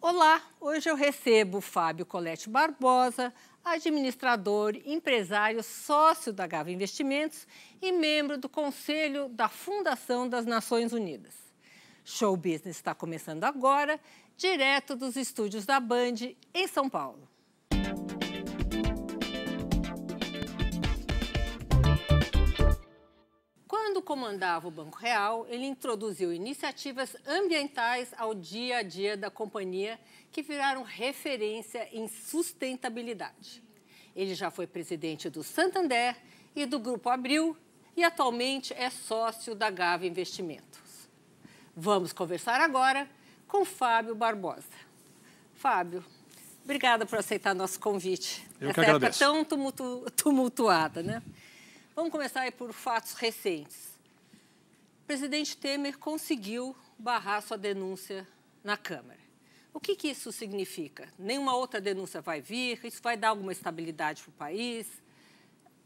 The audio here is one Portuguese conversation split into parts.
Olá, hoje eu recebo o Fábio Colete Barbosa, administrador, empresário, sócio da Gava Investimentos e membro do Conselho da Fundação das Nações Unidas. Show Business está começando agora, direto dos estúdios da Band, em São Paulo. Quando comandava o Banco Real, ele introduziu iniciativas ambientais ao dia a dia da companhia que viraram referência em sustentabilidade. Ele já foi presidente do Santander e do Grupo Abril e atualmente é sócio da Gava Investimentos. Vamos conversar agora com Fábio Barbosa. Fábio, obrigada por aceitar nosso convite. Eu que agradeço. Época tão tumultuada, né? Vamos começar aí por fatos recentes. O presidente Temer conseguiu barrar sua denúncia na Câmara. O que isso significa? Nenhuma outra denúncia vai vir? Isso vai dar alguma estabilidade para o país?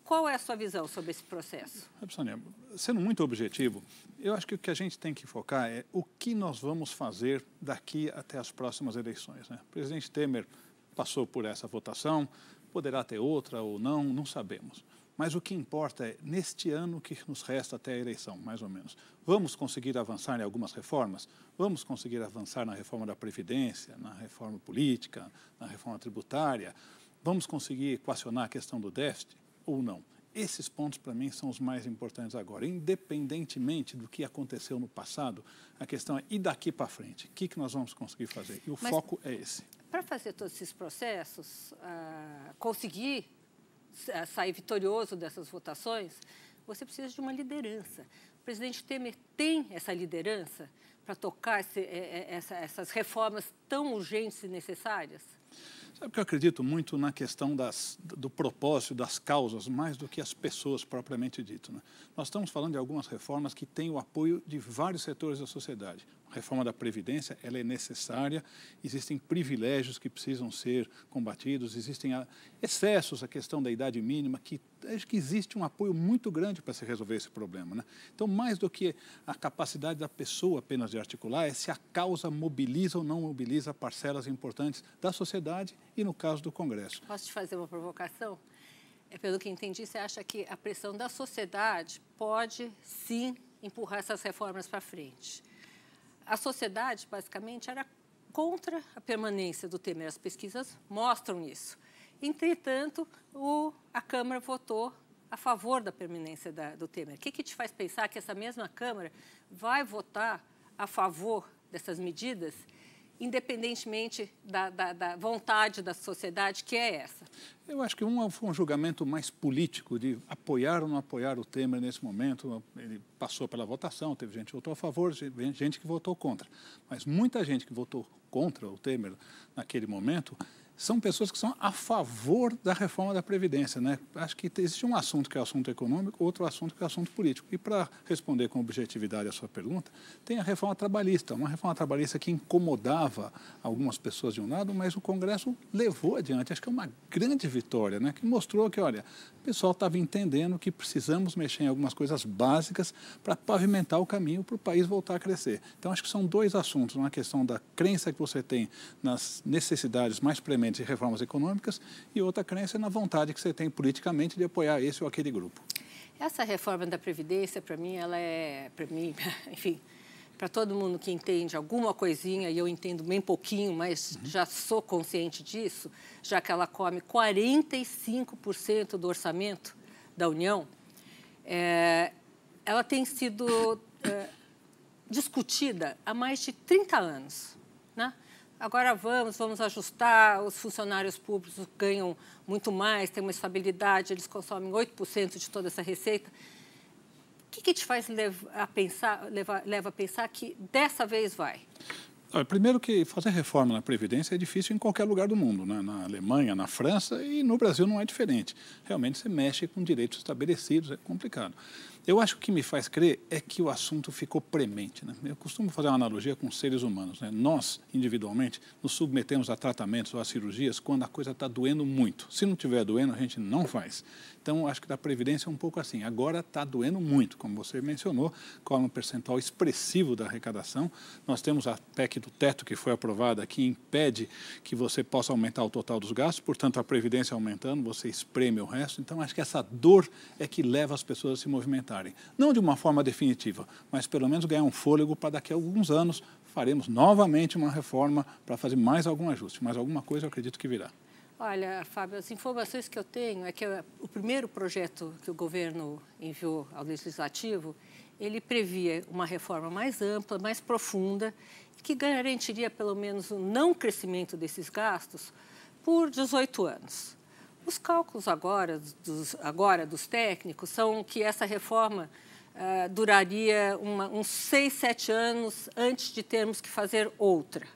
Qual é a sua visão sobre esse processo? Sônia, sendo muito objetivo, eu acho que o que a gente tem que focar é o que nós vamos fazer daqui até as próximas eleições, né? O presidente Temer passou por essa votação, poderá ter outra ou não, não sabemos. Mas o que importa é, neste ano que nos resta até a eleição, mais ou menos, vamos conseguir avançar em algumas reformas? Vamos conseguir avançar na reforma da Previdência, na reforma política, na reforma tributária? Vamos conseguir equacionar a questão do déficit ou não? Esses pontos, para mim, são os mais importantes agora. Independentemente do que aconteceu no passado, a questão é, e daqui para frente? O que nós vamos conseguir fazer? E o foco é esse. Para fazer todos esses processos, conseguir sair vitorioso dessas votações, você precisa de uma liderança. O presidente Temer tem essa liderança para tocar essas reformas tão urgentes e necessárias? Sabe que eu acredito muito na questão do propósito, das causas, mais do que as pessoas propriamente dito, né? Nós estamos falando de algumas reformas que têm o apoio de vários setores da sociedade. A reforma da Previdência, ela é necessária, existem privilégios que precisam ser combatidos, existem excessos, a questão da idade mínima, que acho que existe um apoio muito grande para se resolver esse problema, né? Então, mais do que a capacidade da pessoa apenas de articular, é se a causa mobiliza ou não mobiliza parcelas importantes da sociedade e, no caso, do Congresso. Posso te fazer uma provocação? Pelo que entendi, você acha que a pressão da sociedade pode, sim, empurrar essas reformas para frente. A sociedade, basicamente, era contra a permanência do Temer. As pesquisas mostram isso. Entretanto, a Câmara votou a favor da permanência do Temer. O que te faz pensar que essa mesma Câmara vai votar a favor dessas medidas, independentemente da vontade da sociedade, que é essa? Eu acho que foi um julgamento mais político de apoiar ou não apoiar o Temer nesse momento. Ele passou pela votação, teve gente que votou a favor, gente que votou contra. Mas muita gente que votou contra o Temer naquele momento são pessoas que são a favor da reforma da Previdência, né? Acho que existe um assunto que é o assunto econômico, outro assunto que é o assunto político. E para responder com objetividade a sua pergunta, tem a reforma trabalhista, uma reforma trabalhista que incomodava algumas pessoas de um lado, mas o Congresso levou adiante. Acho que é uma grande vitória, né? Que mostrou que, olha, o pessoal estava entendendo que precisamos mexer em algumas coisas básicas para pavimentar o caminho para o país voltar a crescer. Então, acho que são dois assuntos, uma questão da crença que você tem nas necessidades mais prementes de reformas econômicas e outra crença na vontade que você tem politicamente de apoiar esse ou aquele grupo. Essa reforma da Previdência, para mim, enfim, para todo mundo que entende alguma coisinha, e eu entendo bem pouquinho, mas já sou consciente disso, já que ela come 45% do orçamento da União, ela tem sido discutida há mais de 30 anos, né? Agora vamos ajustar, os funcionários públicos ganham muito mais, têm uma estabilidade, eles consomem 8% de toda essa receita. O que te faz leva a pensar que dessa vez vai? Primeiro que fazer reforma na Previdência é difícil em qualquer lugar do mundo, né? Na Alemanha, na França e no Brasil não é diferente. Realmente você mexe com direitos estabelecidos, é complicado. Eu acho que o que me faz crer é que o assunto ficou premente, né? Eu costumo fazer uma analogia com os seres humanos, né? Nós, individualmente, nos submetemos a tratamentos ou a cirurgias quando a coisa está doendo muito. Se não estiver doendo, a gente não faz. Então, acho que da Previdência é um pouco assim. Agora está doendo muito, como você mencionou, com um percentual expressivo da arrecadação. Nós temos a PEC do teto, que foi aprovada, que impede que você possa aumentar o total dos gastos, portanto, a Previdência aumentando, você espreme o resto. Então, acho que essa dor é que leva as pessoas a se movimentarem. Não de uma forma definitiva, mas pelo menos ganhar um fôlego para daqui a alguns anos faremos novamente uma reforma para fazer mais algum ajuste. Mas alguma coisa eu acredito que virá. Olha, Fábio, as informações que eu tenho é que o primeiro projeto que o governo enviou ao Legislativo, ele previa uma reforma mais ampla, mais profunda, que garantiria pelo menos o não crescimento desses gastos por 18 anos. Os cálculos agora dos técnicos são que essa reforma duraria uns 6, 7 anos antes de termos que fazer outra.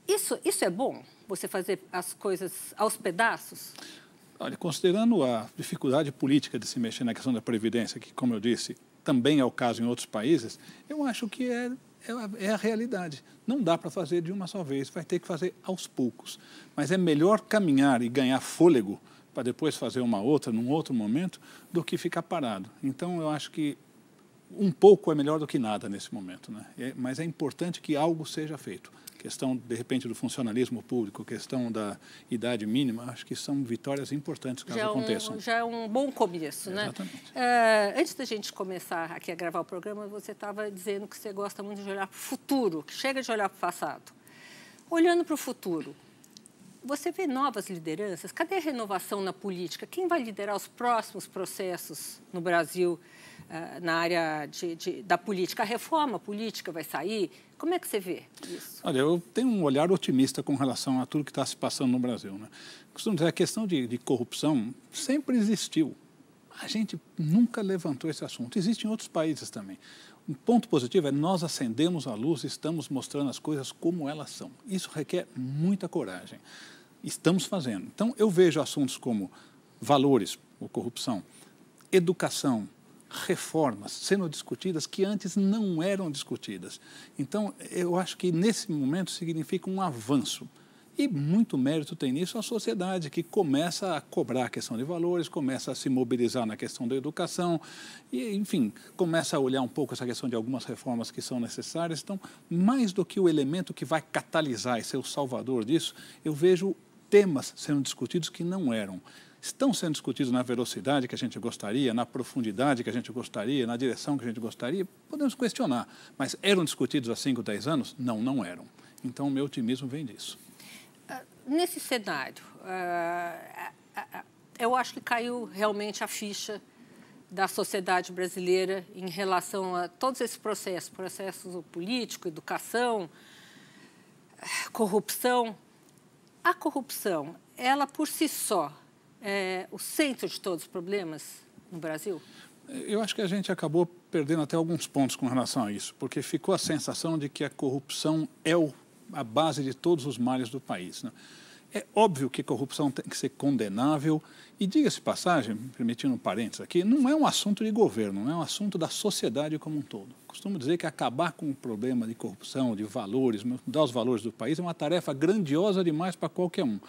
Isso é bom? Você fazer as coisas aos pedaços? Olha, considerando a dificuldade política de se mexer na questão da Previdência, que, como eu disse, também é o caso em outros países, eu acho que é a realidade. Não dá para fazer de uma só vez, vai ter que fazer aos poucos. Mas é melhor caminhar e ganhar fôlego para depois fazer uma outra, num outro momento, do que ficar parado. Então, eu acho que um pouco é melhor do que nada nesse momento, né? Mas é importante que algo seja feito. Questão, de repente, do funcionalismo público, questão da idade mínima, acho que são vitórias importantes caso aconteçam. Já é um bom começo, né? Exatamente. Antes da gente começar aqui a gravar o programa, você estava dizendo que você gosta muito de olhar para o futuro, que chega de olhar para o passado. Olhando para o futuro, você vê novas lideranças? Cadê a renovação na política? Quem vai liderar os próximos processos no Brasil na área da política? A reforma política vai sair? Como é que você vê isso? Olha, eu tenho um olhar otimista com relação a tudo que está se passando no Brasil, né? Costumo dizer, a questão de corrupção sempre existiu. A gente nunca levantou esse assunto. Existe em outros países também. Um ponto positivo é nós acendemos a luz e estamos mostrando as coisas como elas são. Isso requer muita coragem. Estamos fazendo. Então, eu vejo assuntos como valores ou corrupção, educação, reformas sendo discutidas que antes não eram discutidas. Então, eu acho que nesse momento significa um avanço. E muito mérito tem nisso a sociedade, que começa a cobrar a questão de valores, começa a se mobilizar na questão da educação e, enfim, começa a olhar um pouco essa questão de algumas reformas que são necessárias. Então, mais do que o elemento que vai catalisar e ser o salvador disso, eu vejo temas sendo discutidos que não eram. Estão sendo discutidos na velocidade que a gente gostaria, na profundidade que a gente gostaria, na direção que a gente gostaria, podemos questionar. Mas eram discutidos há 5, 10 anos? Não, não eram. Então, o meu otimismo vem disso. Nesse cenário, eu acho que caiu realmente a ficha da sociedade brasileira em relação a todos esses processos político, educação, corrupção. A corrupção, ela por si só, é o centro de todos os problemas no Brasil? Eu acho que a gente acabou perdendo até alguns pontos com relação a isso, porque ficou a sensação de que a corrupção é a base de todos os males do país, né? É óbvio que corrupção tem que ser condenável e, diga-se passagem, permitindo um parênteses aqui, não é um assunto de governo, não é um assunto da sociedade como um todo. Costumo dizer que acabar com o problema de corrupção, de valores, mudar os valores do país é uma tarefa grandiosa demais para qualquer um.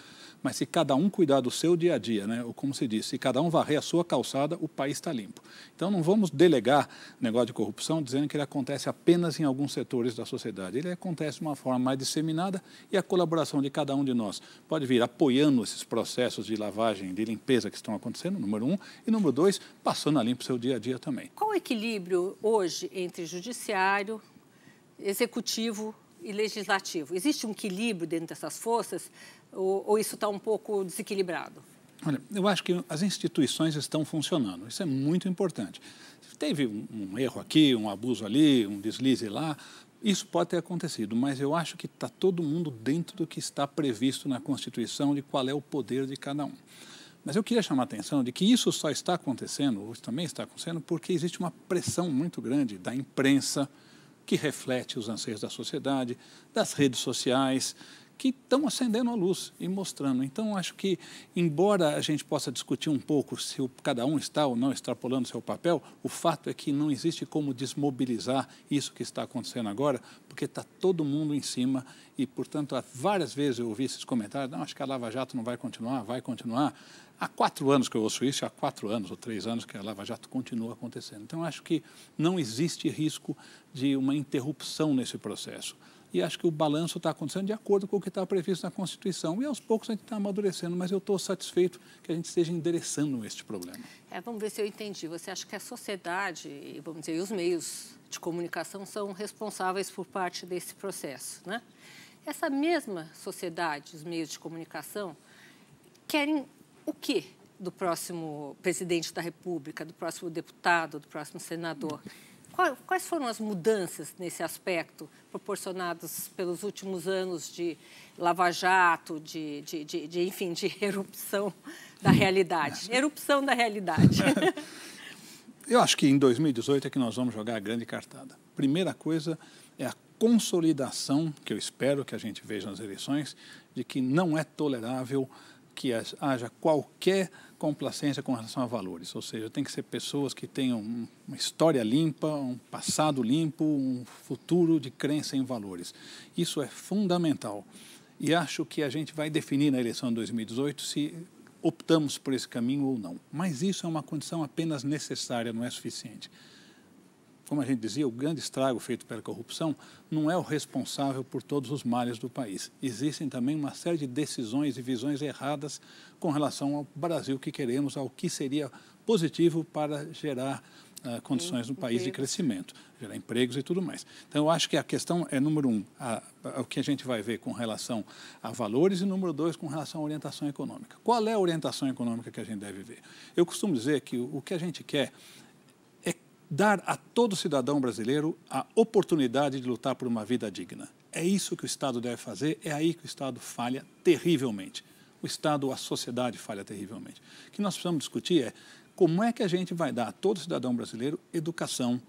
Mas se cada um cuidar do seu dia a dia, né, ou como se diz, se cada um varrer a sua calçada, o país está limpo. Então, não vamos delegar o negócio de corrupção dizendo que ele acontece apenas em alguns setores da sociedade. Ele acontece de uma forma mais disseminada e a colaboração de cada um de nós pode vir apoiando esses processos de lavagem, de limpeza que estão acontecendo, número 1, e número 2, passando a limpo o seu dia a dia também. Qual o equilíbrio hoje entre judiciário, executivo e legislativo? Existe um equilíbrio dentro dessas forças ou isso está um pouco desequilibrado? Olha, eu acho que as instituições estão funcionando, isso é muito importante. Teve um erro aqui, um abuso ali, um deslize lá, isso pode ter acontecido, mas eu acho que está todo mundo dentro do que está previsto na Constituição de qual é o poder de cada um. Mas eu queria chamar a atenção de que isso só está acontecendo, ou também está acontecendo, porque existe uma pressão muito grande da imprensa, que reflete os anseios da sociedade, das redes sociais, que estão acendendo a luz e mostrando. Então, acho que, embora a gente possa discutir um pouco se cada um está ou não extrapolando seu papel, o fato é que não existe como desmobilizar isso que está acontecendo agora, porque está todo mundo em cima e, portanto, várias vezes eu ouvi esses comentários, não, acho que a Lava Jato não vai continuar, vai continuar. Há 4 anos que eu ouço isso, há 4 anos ou 3 anos que a Lava Jato continua acontecendo. Então, acho que não existe risco de uma interrupção nesse processo. E acho que o balanço está acontecendo de acordo com o que está previsto na Constituição. E, aos poucos, a gente está amadurecendo, mas eu estou satisfeito que a gente esteja endereçando este problema. Vamos ver se eu entendi. Você acha que a sociedade, vamos dizer, e os meios de comunicação são responsáveis por parte desse processo, né? Essa mesma sociedade, os meios de comunicação, querem o quê do próximo presidente da República, do próximo deputado, do próximo senador? Quais foram as mudanças nesse aspecto proporcionadas pelos últimos anos de Lava Jato, enfim, de erupção da realidade? Erupção da realidade. Eu acho que em 2018 é que nós vamos jogar a grande cartada. Primeira coisa é a consolidação, que eu espero que a gente veja nas eleições, de que não é tolerável que haja qualquer complacência com relação a valores, ou seja, tem que ser pessoas que tenham uma história limpa, um passado limpo, um futuro de crença em valores. Isso é fundamental e acho que a gente vai definir na eleição de 2018 se optamos por esse caminho ou não. Mas isso é uma condição apenas necessária, não é suficiente. Como a gente dizia, o grande estrago feito pela corrupção não é o responsável por todos os males do país. Existem também uma série de decisões e visões erradas com relação ao Brasil que queremos, ao que seria positivo para gerar condições no país de crescimento, gerar empregos e tudo mais. Então, eu acho que a questão é, número 1, o que a gente vai ver com relação a valores e, número 2, com relação à orientação econômica. Qual é a orientação econômica que a gente deve ver? Eu costumo dizer que o que a gente quer dar a todo cidadão brasileiro a oportunidade de lutar por uma vida digna. É isso que o Estado deve fazer, é aí que o Estado falha terrivelmente. O Estado, a sociedade falha terrivelmente. O que nós precisamos discutir é como é que a gente vai dar a todo cidadão brasileiro educação,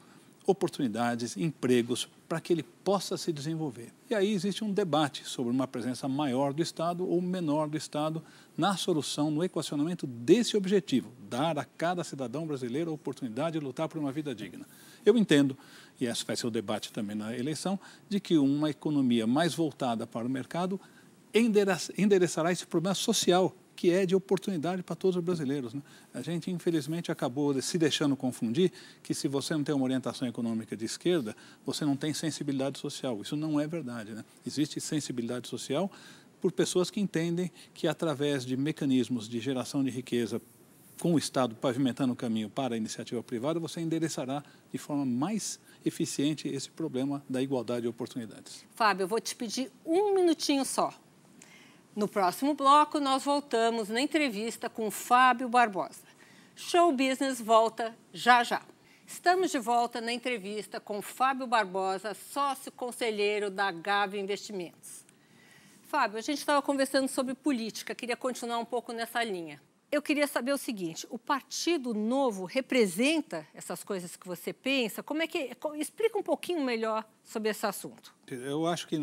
oportunidades, empregos, para que ele possa se desenvolver. E aí existe um debate sobre uma presença maior do Estado ou menor do Estado na solução, no equacionamento desse objetivo, dar a cada cidadão brasileiro a oportunidade de lutar por uma vida digna. Eu entendo, e esse vai ser o debate também na eleição, de que uma economia mais voltada para o mercado endereçará esse problema social, que é de oportunidade para todos os brasileiros, né? A gente, infelizmente, acabou se deixando confundir que se você não tem uma orientação econômica de esquerda, você não tem sensibilidade social. Isso não é verdade, né? Existe sensibilidade social por pessoas que entendem que, através de mecanismos de geração de riqueza, com o Estado pavimentando o caminho para a iniciativa privada, você endereçará de forma mais eficiente esse problema da igualdade de oportunidades. Fábio, eu vou te pedir um minutinho só. No próximo bloco, nós voltamos na entrevista com Fábio Barbosa. Show Business volta já já. Estamos de volta na entrevista com Fábio Barbosa, sócio-conselheiro da Gávea Investimentos. Fábio, a gente estava conversando sobre política, queria continuar um pouco nessa linha. Eu queria saber o seguinte, o Partido Novo representa essas coisas que você pensa? Explica um pouquinho melhor sobre esse assunto. Eu acho que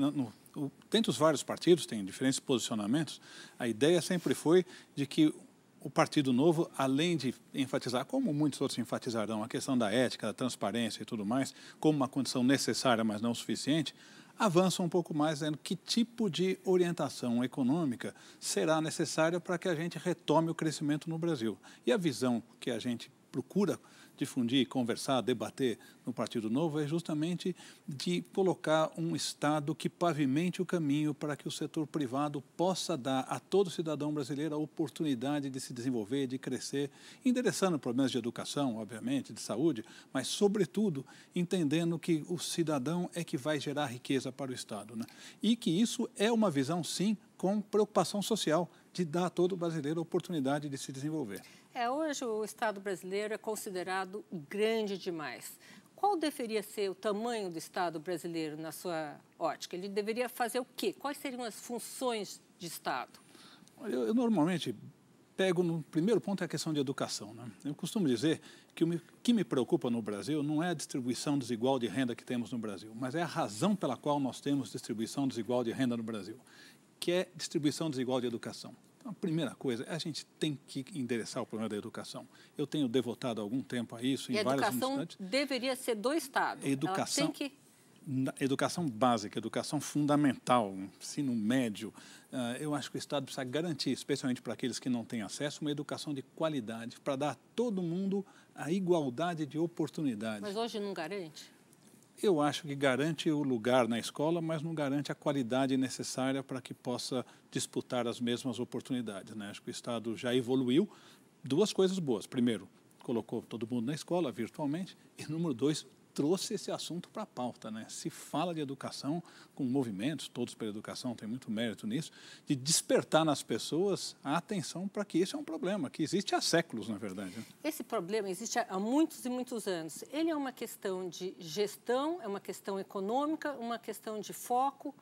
dentro dos vários partidos, tem diferentes posicionamentos, a ideia sempre foi de que o Partido Novo, além de enfatizar, como muitos outros enfatizarão, a questão da ética, da transparência e tudo mais, como uma condição necessária, mas não suficiente, avança um pouco mais dizendo que tipo de orientação econômica será necessária para que a gente retome o crescimento no Brasil. E a visão que a gente procura difundir, conversar, debater no Partido Novo é justamente de colocar um Estado que pavimente o caminho para que o setor privado possa dar a todo cidadão brasileiro a oportunidade de se desenvolver, de crescer, endereçando problemas de educação, obviamente, de saúde, mas, sobretudo, entendendo que o cidadão é que vai gerar riqueza para o Estado, né? E que isso é uma visão, sim, com preocupação social, de dar a todo brasileiro a oportunidade de se desenvolver. Hoje o Estado brasileiro é considerado grande demais. Qual deveria ser o tamanho do Estado brasileiro na sua ótica? Ele deveria fazer o quê? Quais seriam as funções de Estado? Eu normalmente pego no primeiro ponto é a questão de educação, né? Eu costumo dizer que o que me preocupa no Brasil não é a distribuição desigual de renda que temos no Brasil, mas é a razão pela qual nós temos distribuição desigual de renda no Brasil. que é distribuição desigual de educação. Então, a primeira coisa, a gente tem que endereçar o problema da educação. Eu tenho devotado algum tempo a isso em várias universidades. A educação deveria ser do Estado. Educação, ela tem que... Educação básica, educação fundamental, ensino médio. Eu acho que o Estado precisa garantir, especialmente para aqueles que não têm acesso, uma educação de qualidade, para dar a todo mundo a igualdade de oportunidades. Mas hoje não garante? Eu acho que garante o lugar na escola, mas não garante a qualidade necessária para que possa disputar as mesmas oportunidades, né? Acho que o Estado já evoluiu. Duas coisas boas. Primeiro, colocou todo mundo na escola virtualmente. E número dois, trouxe esse assunto para a pauta, né? Se fala de educação com movimentos, todos pela educação, tem muito mérito nisso, de despertar nas pessoas a atenção para que isso é um problema, que existe há séculos, na verdade. Né? Esse problema existe há muitos e muitos anos. Ele é uma questão de gestão, é uma questão econômica, uma questão de foco.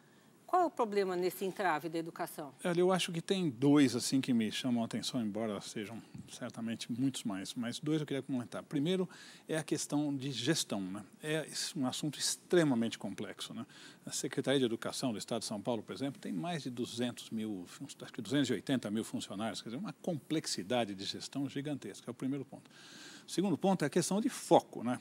Qual é o problema nesse entrave da educação? Eu acho que tem dois assim que me chamam a atenção, embora sejam certamente muitos mais, mas dois eu queria comentar. Primeiro é a questão de gestão, né? É um assunto extremamente complexo, né? A Secretaria de Educação do Estado de São Paulo, por exemplo, tem mais de 200 mil, acho que 280 mil funcionários, quer dizer, uma complexidade de gestão gigantesca, é o primeiro ponto. O segundo ponto é a questão de foco, né?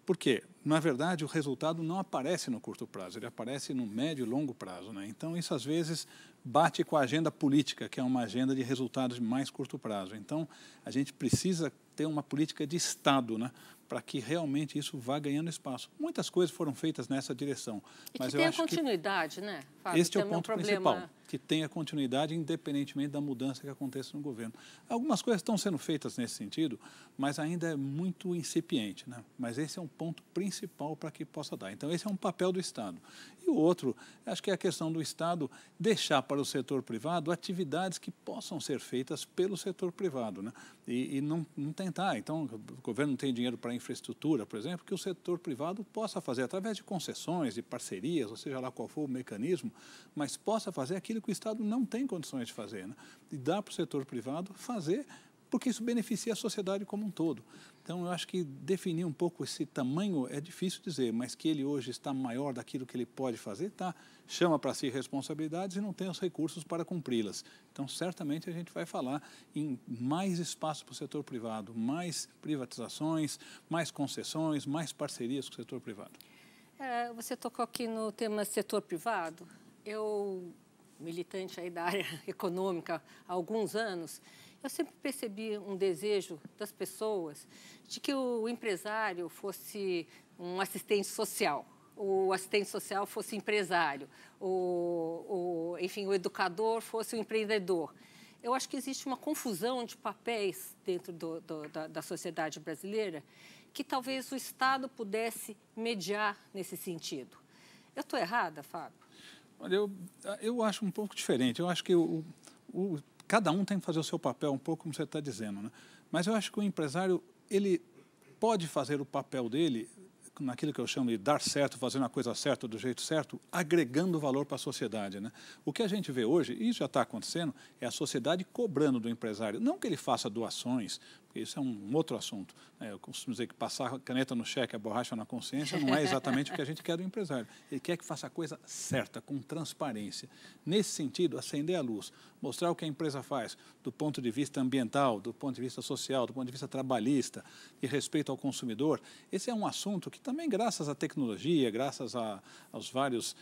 Porque, na verdade, o resultado não aparece no curto prazo, ele aparece no médio e longo prazo, né? Então, isso às vezes bate com a agenda política, que é uma agenda de resultados de mais curto prazo. Então, a gente precisa ter uma política de Estado, né? Para que realmente isso vá ganhando espaço. Muitas coisas foram feitas nessa direção. E mas que eu tenha acho continuidade, né, Fábio? Este é o ponto principal, que tenha continuidade independentemente da mudança que aconteça no governo. Algumas coisas estão sendo feitas nesse sentido, mas ainda é muito incipiente, né? Mas esse é um ponto principal para que possa dar. Então, esse é um papel do Estado. E o outro, acho que é a questão do Estado deixar para o setor privado atividades que possam ser feitas pelo setor privado, né? E não tentar. Então, o governo não tem dinheiro para infraestrutura, por exemplo, que o setor privado possa fazer através de concessões, de parcerias, ou seja lá qual for o mecanismo, mas possa fazer aquilo que o Estado não tem condições de fazer, né? E dá para o setor privado fazer, porque isso beneficia a sociedade como um todo. Então, eu acho que definir um pouco esse tamanho é difícil dizer, mas que ele hoje está maior daquilo que ele pode fazer, tá? Chama para si responsabilidades e não tem os recursos para cumpri-las. Então, certamente a gente vai falar em mais espaço para o setor privado, mais privatizações, mais concessões, mais parcerias com o setor privado. Você tocou aqui no tema setor privado. Eu, militante aí da área econômica há alguns anos, eu sempre percebi um desejo das pessoas de que o empresário fosse um assistente social, o assistente social fosse empresário, enfim, o educador fosse o empreendedor. Eu acho que existe uma confusão de papéis dentro da sociedade brasileira que talvez o Estado pudesse mediar nesse sentido. Eu estou errada, Fábio? Olha, eu acho um pouco diferente. Eu acho que cada um tem que fazer o seu papel, um pouco como você está dizendo, né? Mas eu acho que o empresário, ele pode fazer o papel dele naquilo que eu chamo de dar certo, fazendo a coisa certa do jeito certo, agregando valor para a sociedade, né? O que a gente vê hoje, e isso já está acontecendo, é a sociedade cobrando do empresário. Não que ele faça doações, porque isso é um outro assunto, né? Eu costumo dizer que passar a caneta no cheque, a borracha na consciência, não é exatamente o que a gente quer do empresário. Ele quer que faça a coisa certa, com transparência. Nesse sentido, acender a luz, mostrar o que a empresa faz do ponto de vista ambiental, do ponto de vista social, do ponto de vista trabalhista, de respeito ao consumidor. Esse é um assunto que também, graças à tecnologia, graças aos vários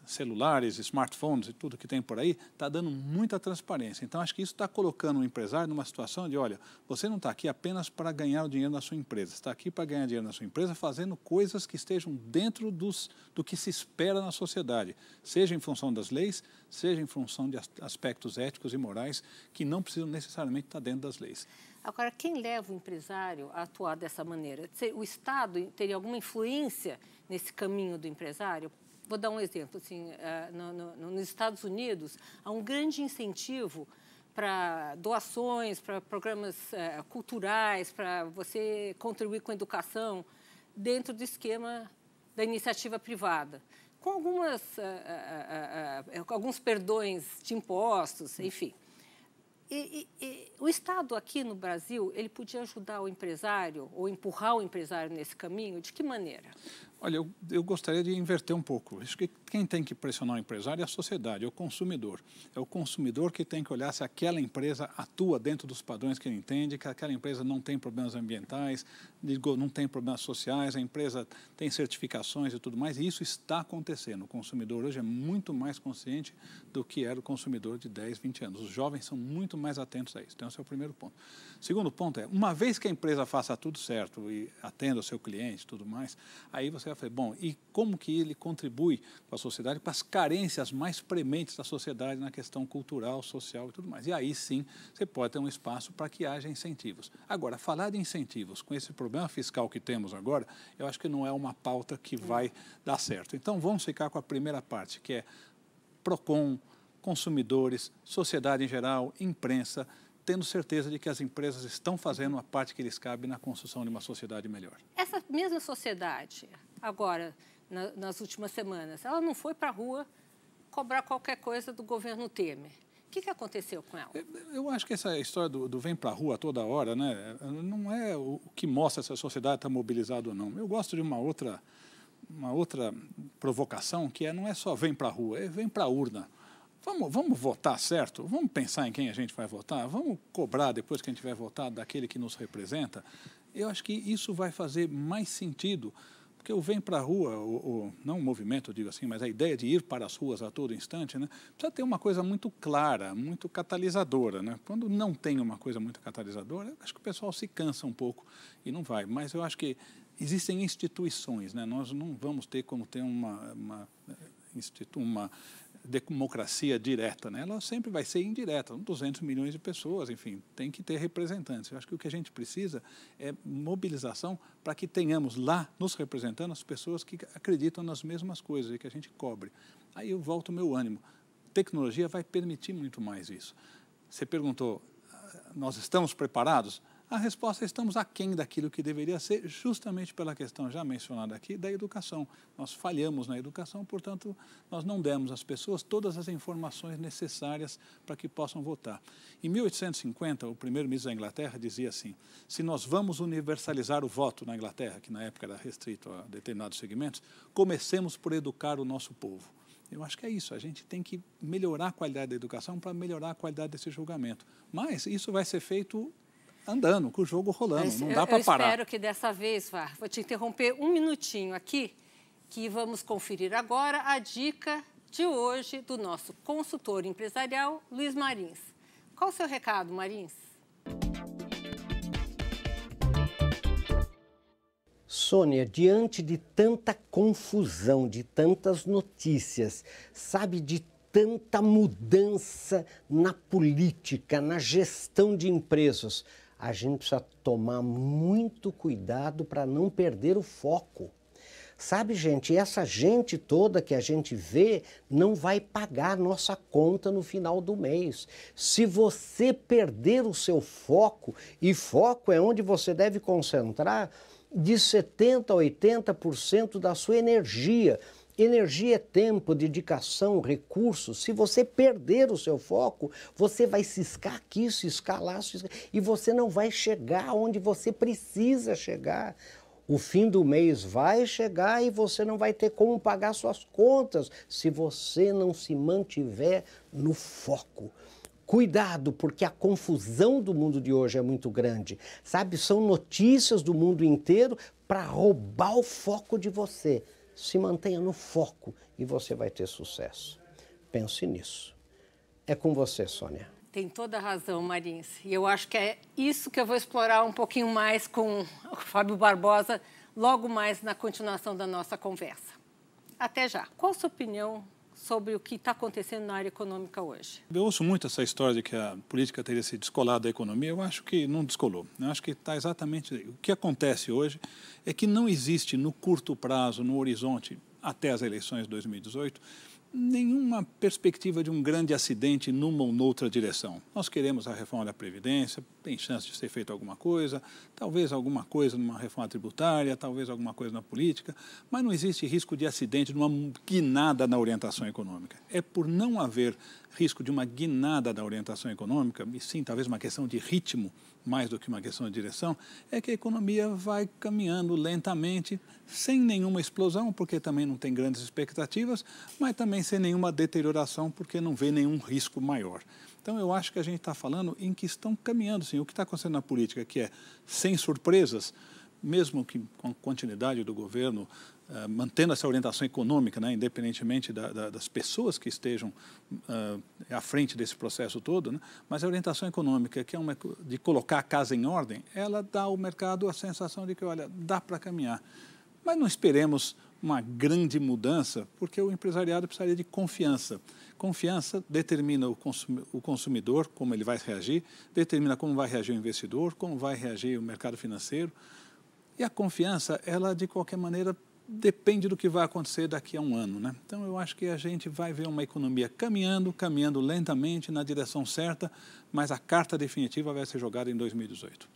celulares, smartphones e tudo que tem por aí, está dando muita transparência. Então, acho que isso está colocando o empresário numa situação de, olha, você não está aqui apenas para ganhar o dinheiro da sua empresa, está aqui para ganhar dinheiro na sua empresa fazendo coisas que estejam dentro do que se espera na sociedade, seja em função das leis, seja em função de aspectos éticos e morais que não precisam necessariamente estar dentro das leis. Agora, quem leva o empresário a atuar dessa maneira? O Estado teria alguma influência nesse caminho do empresário? Vou dar um exemplo. Assim, nos Estados Unidos, há um grande incentivo para doações, para programas culturais, para você contribuir com a educação dentro do esquema da iniciativa privada, com alguns perdões de impostos, enfim. O Estado aqui no Brasil, ele podia ajudar o empresário ou empurrar o empresário nesse caminho? De que maneira? Olha, eu gostaria de inverter um pouco. Acho que quem tem que pressionar o empresário é a sociedade, é o consumidor. É o consumidor que tem que olhar se aquela empresa atua dentro dos padrões que ele entende, que aquela empresa não tem problemas ambientais, não tem problemas sociais, a empresa tem certificações e tudo mais, e isso está acontecendo. O consumidor hoje é muito mais consciente do que era o consumidor de 10, 20 anos. Os jovens são muito mais atentos a isso. Então, esse é o primeiro ponto. O segundo ponto é, uma vez que a empresa faça tudo certo e atenda o seu cliente e tudo mais, aí você vai falar, bom, e como que ele contribui com a sociedade, para as carências mais prementes da sociedade na questão cultural, social e tudo mais. E aí sim, você pode ter um espaço para que haja incentivos. Agora, falar de incentivos com esse problema fiscal que temos agora, eu acho que não é uma pauta que vai dar certo. Então, vamos ficar com a primeira parte, que é PROCON, consumidores, sociedade em geral, imprensa, tendo certeza de que as empresas estão fazendo a parte que lhes cabe na construção de uma sociedade melhor. Essa mesma sociedade, agora, nas últimas semanas, ela não foi para a rua cobrar qualquer coisa do governo Temer. O que aconteceu com ela? Eu acho que essa história do vem para a rua toda hora, né, não é o que mostra se a sociedade está mobilizada ou não. Eu gosto de uma outra provocação, que não é só vem para a rua, é vem para a urna. Vamos votar, certo? Vamos pensar em quem a gente vai votar? Vamos cobrar, depois que a gente tiver votado, daquele que nos representa? Eu acho que isso vai fazer mais sentido, porque o vem para a rua, não o movimento, eu digo assim, mas a ideia de ir para as ruas a todo instante, né, precisa ter uma coisa muito clara, muito catalisadora. Né? Quando não tem uma coisa muito catalisadora, eu acho que o pessoal se cansa um pouco e não vai. Mas eu acho que existem instituições, né? Nós não vamos ter como ter uma democracia direta, né? Ela sempre vai ser indireta, 200 milhões de pessoas, enfim, tem que ter representantes. Eu acho que o que a gente precisa é mobilização para que tenhamos lá, nos representando, as pessoas que acreditam nas mesmas coisas e que a gente cobre. Aí eu volto o meu ânimo. Tecnologia vai permitir muito mais isso. Você perguntou, nós estamos preparados? A resposta é estamos aquém daquilo que deveria ser, justamente pela questão já mencionada aqui da educação. Nós falhamos na educação, portanto, nós não demos às pessoas todas as informações necessárias para que possam votar. Em 1850, o primeiro-ministro da Inglaterra dizia assim, se nós vamos universalizar o voto na Inglaterra, que na época era restrito a determinados segmentos, comecemos por educar o nosso povo. Eu acho que é isso, a gente tem que melhorar a qualidade da educação para melhorar a qualidade desse julgamento. Mas isso vai ser feito andando, com o jogo rolando, não dá para parar. Eu espero que dessa vez, vou te interromper um minutinho aqui, que vamos conferir agora a dica de hoje do nosso consultor empresarial, Luiz Marins. Qual o seu recado, Marins? Sônia, diante de tanta confusão, de tantas notícias, sabe, de tanta mudança na política, na gestão de empresas, a gente precisa tomar muito cuidado para não perder o foco. Sabe, gente, essa gente toda que a gente vê não vai pagar nossa conta no final do mês. Se você perder o seu foco, e foco é onde você deve concentrar de 70% a 80% da sua energia. Energia é tempo, dedicação, recursos. Se você perder o seu foco, você vai ciscar aqui, ciscar lá, e você não vai chegar onde você precisa chegar. O fim do mês vai chegar e você não vai ter como pagar suas contas se você não se mantiver no foco. Cuidado, porque a confusão do mundo de hoje é muito grande. Sabe, são notícias do mundo inteiro para roubar o foco de você. Se mantenha no foco e você vai ter sucesso. Pense nisso. É com você, Sônia. Tem toda a razão, Marins. E eu acho que é isso que eu vou explorar um pouquinho mais com o Fábio Barbosa, logo mais na continuação da nossa conversa. Até já. Qual a sua opinião sobre o que está acontecendo na área econômica hoje? Eu ouço muito essa história de que a política teria se descolado da economia. Eu acho que não descolou. Eu acho que está exatamente... O que acontece hoje é que não existe no curto prazo, no horizonte, até as eleições de 2018, nenhuma perspectiva de um grande acidente numa ou noutra direção. Nós queremos a reforma da Previdência, tem chance de ser feita alguma coisa, talvez alguma coisa numa reforma tributária, talvez alguma coisa na política, mas não existe risco de acidente numa guinada na orientação econômica. É por não haver risco de uma guinada da orientação econômica, e sim, talvez uma questão de ritmo, mais do que uma questão de direção, é que a economia vai caminhando lentamente, sem nenhuma explosão, porque também não tem grandes expectativas, mas também sem nenhuma deterioração, porque não vê nenhum risco maior. Então, eu acho que a gente está falando em que estão caminhando, sim, o que está acontecendo na política, que é sem surpresas, mesmo que com a continuidade do governo, mantendo essa orientação econômica, né, independentemente das pessoas que estejam à frente desse processo todo, né, mas a orientação econômica, que é de colocar a casa em ordem, ela dá ao mercado a sensação de que, olha, dá para caminhar. Mas não esperemos uma grande mudança, porque o empresariado precisaria de confiança. Confiança determina o consumidor, como ele vai reagir, determina como vai reagir o investidor, como vai reagir o mercado financeiro. E a confiança, ela, de qualquer maneira, depende do que vai acontecer daqui a um ano, né? Então, eu acho que a gente vai ver uma economia caminhando lentamente na direção certa, mas a carta definitiva vai ser jogada em 2018.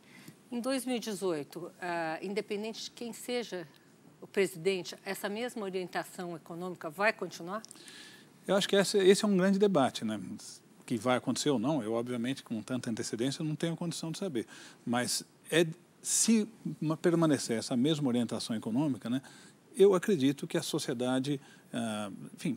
Em 2018, independente de quem seja o presidente, essa mesma orientação econômica vai continuar? Eu acho que esse é um grande debate, né? Que vai acontecer ou não, eu, obviamente, com tanta antecedência, não tenho condição de saber. Mas se permanecer essa mesma orientação econômica, né, eu acredito que a sociedade, enfim,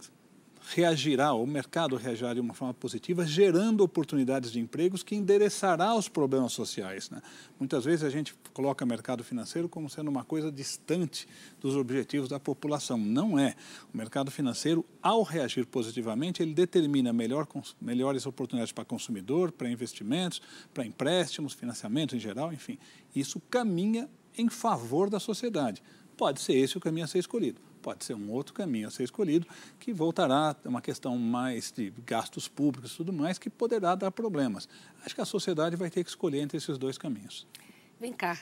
reagirá, o mercado reagirá de uma forma positiva, gerando oportunidades de empregos que endereçará os problemas sociais, né? Muitas vezes a gente coloca o mercado financeiro como sendo uma coisa distante dos objetivos da população. Não é. O mercado financeiro, ao reagir positivamente, ele determina melhores oportunidades para consumidor, para investimentos, para empréstimos, financiamentos em geral, enfim. Isso caminha em favor da sociedade. Pode ser esse o caminho a ser escolhido. Pode ser um outro caminho a ser escolhido, que voltará a uma questão mais de gastos públicos e tudo mais, que poderá dar problemas. Acho que a sociedade vai ter que escolher entre esses dois caminhos. Vem cá,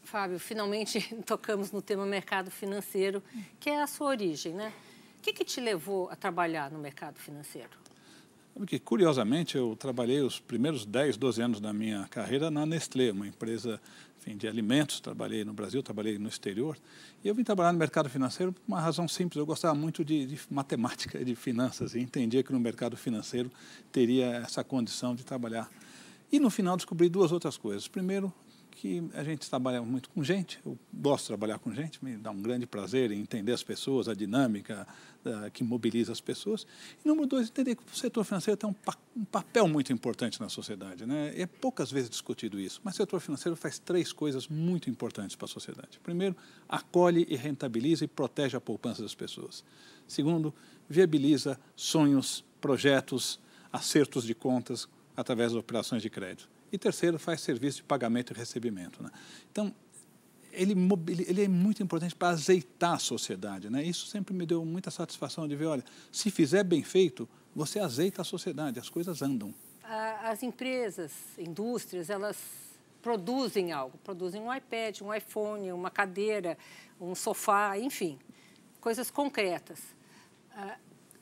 Fábio, finalmente tocamos no tema mercado financeiro, que é a sua origem, né? O que te levou a trabalhar no mercado financeiro? Porque, curiosamente, eu trabalhei os primeiros 10, 12 anos da minha carreira na Nestlé, uma empresa, enfim, de alimentos. Trabalhei no Brasil, trabalhei no exterior. E eu vim trabalhar no mercado financeiro por uma razão simples. Eu gostava muito de matemática e de finanças e entendia que no mercado financeiro teria essa condição de trabalhar. E, no final, descobri duas outras coisas. Primeiro, que a gente trabalha muito com gente, eu gosto de trabalhar com gente, me dá um grande prazer em entender as pessoas, a dinâmica que mobiliza as pessoas. E, número dois, entender que o setor financeiro tem um papel muito importante na sociedade, né? É poucas vezes discutido isso, mas o setor financeiro faz três coisas muito importantes para a sociedade. Primeiro, acolhe e rentabiliza e protege a poupança das pessoas. Segundo, viabiliza sonhos, projetos, acertos de contas através das operações de crédito. E terceiro, faz serviço de pagamento e recebimento, né? Então, ele é muito importante para azeitar a sociedade, né? Isso sempre me deu muita satisfação de ver, olha, se fizer bem feito, você azeita a sociedade, as coisas andam. As empresas, indústrias, elas produzem algo, produzem um iPad, um iPhone, uma cadeira, um sofá, enfim, coisas concretas.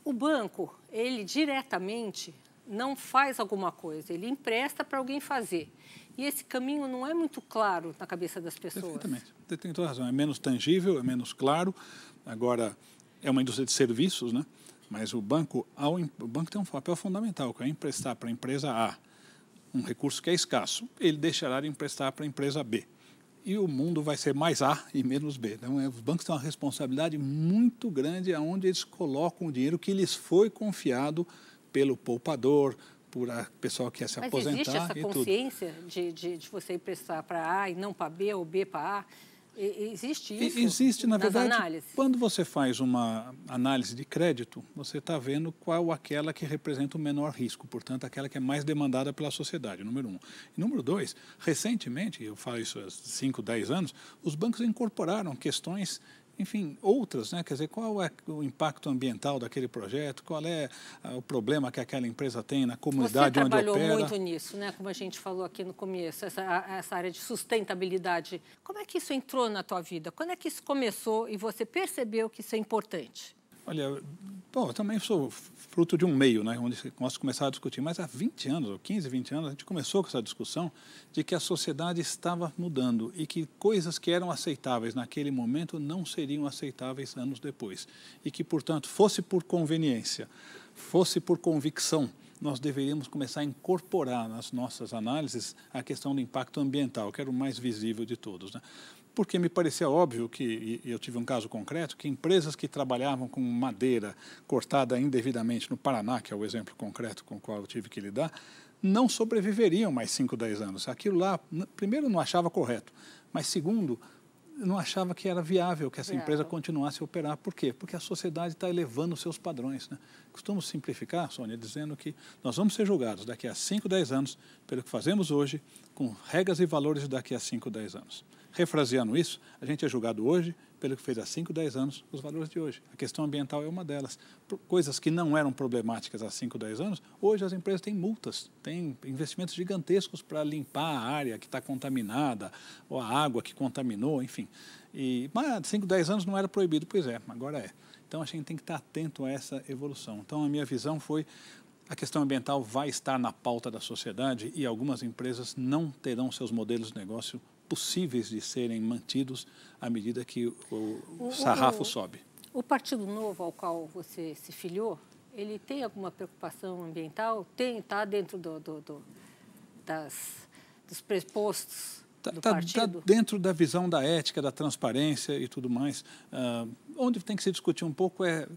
O banco, ele diretamente não faz alguma coisa, ele empresta para alguém fazer. E esse caminho não é muito claro na cabeça das pessoas. Perfeitamente. Você tem toda a razão. É menos tangível, é menos claro. Agora, é uma indústria de serviços, né? Mas o banco tem um papel fundamental, que é emprestar para a empresa A um recurso que é escasso, ele deixará de emprestar para a empresa B. E o mundo vai ser mais A e menos B. Então, os bancos têm uma responsabilidade muito grande aonde eles colocam o dinheiro que lhes foi confiado pelo poupador, por a pessoa que quer se aposentar. Mas existe essa consciência de você emprestar para A e não para B, ou B para A? Existe isso? Existe, na verdade, análises? Quando você faz uma análise de crédito, você está vendo qual aquela que representa o menor risco, portanto, aquela que é mais demandada pela sociedade, número um. E número dois, recentemente, eu falo isso há 5, 10 anos, os bancos incorporaram questões, enfim, outras, né? Quer dizer, qual é o impacto ambiental daquele projeto, qual é o problema que aquela empresa tem na comunidade onde opera. Você trabalhou muito nisso, né? Como a gente falou aqui no começo, essa área de sustentabilidade. Como é que isso entrou na tua vida? Quando é que isso começou e você percebeu que isso é importante? Olha, bom, eu também sou fruto de um meio, né, onde nós começamos a discutir, mas há 20 anos, ou 15, 20 anos, a gente começou com essa discussão de que a sociedade estava mudando e que coisas que eram aceitáveis naquele momento não seriam aceitáveis anos depois. E que, portanto, fosse por conveniência, fosse por convicção, nós deveríamos começar a incorporar nas nossas análises a questão do impacto ambiental, que era o mais visível de todos, né? Porque me parecia óbvio que, e eu tive um caso concreto, que empresas que trabalhavam com madeira cortada indevidamente no Paraná, que é o exemplo concreto com o qual eu tive que lidar, não sobreviveriam mais 5, 10 anos. Aquilo lá, primeiro, não achava correto, mas segundo, não achava que era viável que essa empresa continuasse a operar. Por quê? Porque a sociedade está elevando os seus padrões, né? Costumo simplificar, Sônia, dizendo que nós vamos ser julgados daqui a 5, 10 anos pelo que fazemos hoje, com regras e valores daqui a 5, 10 anos. Refraseando isso, a gente é julgado hoje pelo que fez há 5, 10 anos os valores de hoje. A questão ambiental é uma delas. Coisas que não eram problemáticas há 5, 10 anos, hoje as empresas têm multas, têm investimentos gigantescos para limpar a área que está contaminada, ou a água que contaminou, enfim. Mas há 5, 10 anos não era proibido, pois é, agora é. Então a gente tem que estar atento a essa evolução. Então a minha visão foi: a questão ambiental vai estar na pauta da sociedade e algumas empresas não terão seus modelos de negócio possíveis de serem mantidos à medida que o sarrafo sobe. O Partido Novo ao qual você se filiou, ele tem alguma preocupação ambiental? Está dentro dos pressupostos do partido? Está dentro da visão da ética, da transparência e tudo mais. Onde tem que se discutir um pouco é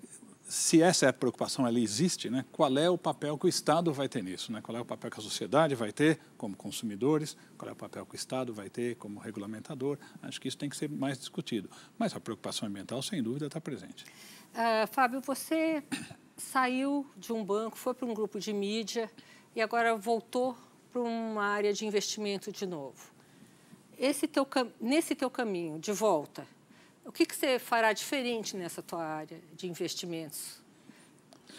se essa é a preocupação, ela existe, né? Qual é o papel que o Estado vai ter nisso, né? Qual é o papel que a sociedade vai ter como consumidores, qual é o papel que o Estado vai ter como regulamentador. Acho que isso tem que ser mais discutido. Mas a preocupação ambiental, sem dúvida, está presente. Fábio, você saiu de um banco, foi para um grupo de mídia e agora voltou para uma área de investimento de novo. Nesse teu caminho de volta, o que você fará diferente nessa tua área de investimentos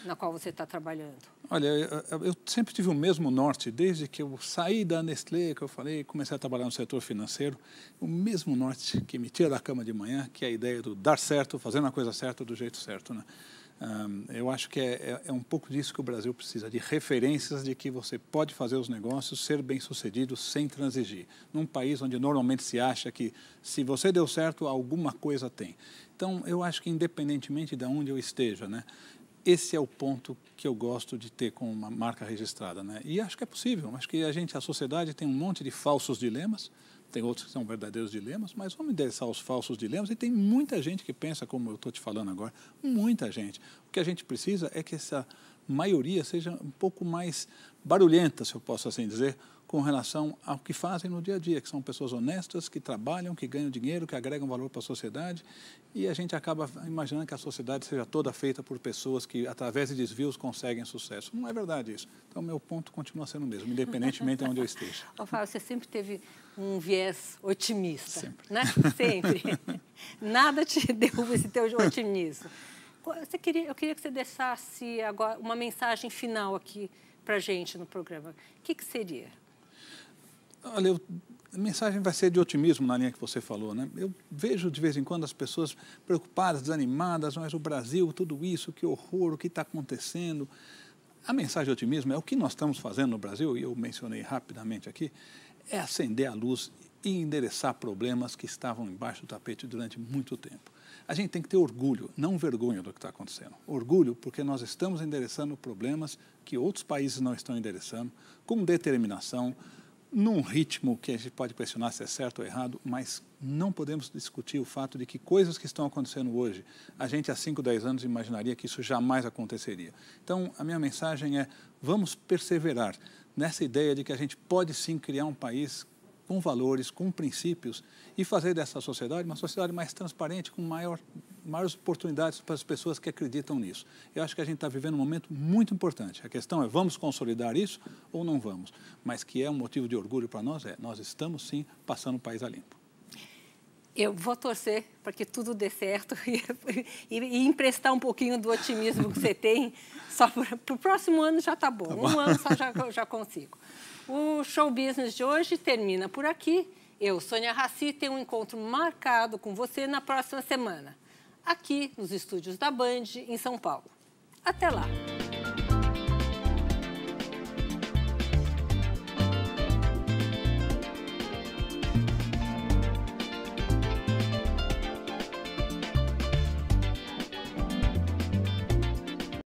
na qual você está trabalhando? Olha, eu sempre tive o mesmo norte, desde que eu saí da Nestlé, que eu falei, comecei a trabalhar no setor financeiro, o mesmo norte que me tira da cama de manhã, que é a ideia do dar certo, fazendo a coisa certa do jeito certo, né? Eu acho que é um pouco disso que o Brasil precisa, de referências de que você pode fazer os negócios, ser bem-sucedido sem transigir. Num país onde normalmente se acha que se você deu certo, alguma coisa tem. Então, eu acho que independentemente de onde eu esteja, né, esse é o ponto que eu gosto de ter com uma marca registrada, né? E acho que é possível. Acho que a sociedade tem um monte de falsos dilemas. Tem outros que são verdadeiros dilemas, mas vamos endereçar os falsos dilemas. E tem muita gente que pensa como eu estou te falando agora, muita gente. O que a gente precisa é que essa maioria seja um pouco mais barulhenta, se eu posso assim dizer, com relação ao que fazem no dia a dia, que são pessoas honestas, que trabalham, que ganham dinheiro, que agregam valor para a sociedade. E a gente acaba imaginando que a sociedade seja toda feita por pessoas que, através de desvios, conseguem sucesso. Não é verdade isso. Então, meu ponto continua sendo o mesmo, independentemente de onde eu esteja. Fábio, você sempre teve um viés otimista, sempre, né? Sempre. Nada te derruba esse teu otimismo. Eu queria que você deixasse agora uma mensagem final aqui para a gente no programa. O que seria? Olha, a mensagem vai ser de otimismo na linha que você falou, né? Eu vejo de vez em quando as pessoas preocupadas, desanimadas, mas o Brasil, tudo isso, que horror, o que está acontecendo. A mensagem de otimismo é o que nós estamos fazendo no Brasil, e eu mencionei rapidamente aqui, é acender a luz e endereçar problemas que estavam embaixo do tapete durante muito tempo. A gente tem que ter orgulho, não vergonha do que está acontecendo. Orgulho porque nós estamos endereçando problemas que outros países não estão endereçando, com determinação, num ritmo que a gente pode questionar se é certo ou errado, mas não podemos discutir o fato de que coisas que estão acontecendo hoje, a gente há 5, 10 anos imaginaria que isso jamais aconteceria. Então, a minha mensagem é, vamos perseverar nessa ideia de que a gente pode sim criar um país com valores, com princípios e fazer dessa sociedade uma sociedade mais transparente, com maiores oportunidades para as pessoas que acreditam nisso. Eu acho que a gente está vivendo um momento muito importante. A questão é, vamos consolidar isso ou não vamos? Mas que é um motivo de orgulho para nós, nós estamos sim passando o país a limpo. Eu vou torcer para que tudo dê certo e emprestar um pouquinho do otimismo que você tem. Só para o próximo ano já está bom. Tá bom. Um ano só já consigo. O Show Business de hoje termina por aqui. Eu, Sônia Rassi, tenho um encontro marcado com você na próxima semana. aqui nos estúdios da Band, em São Paulo. Até lá!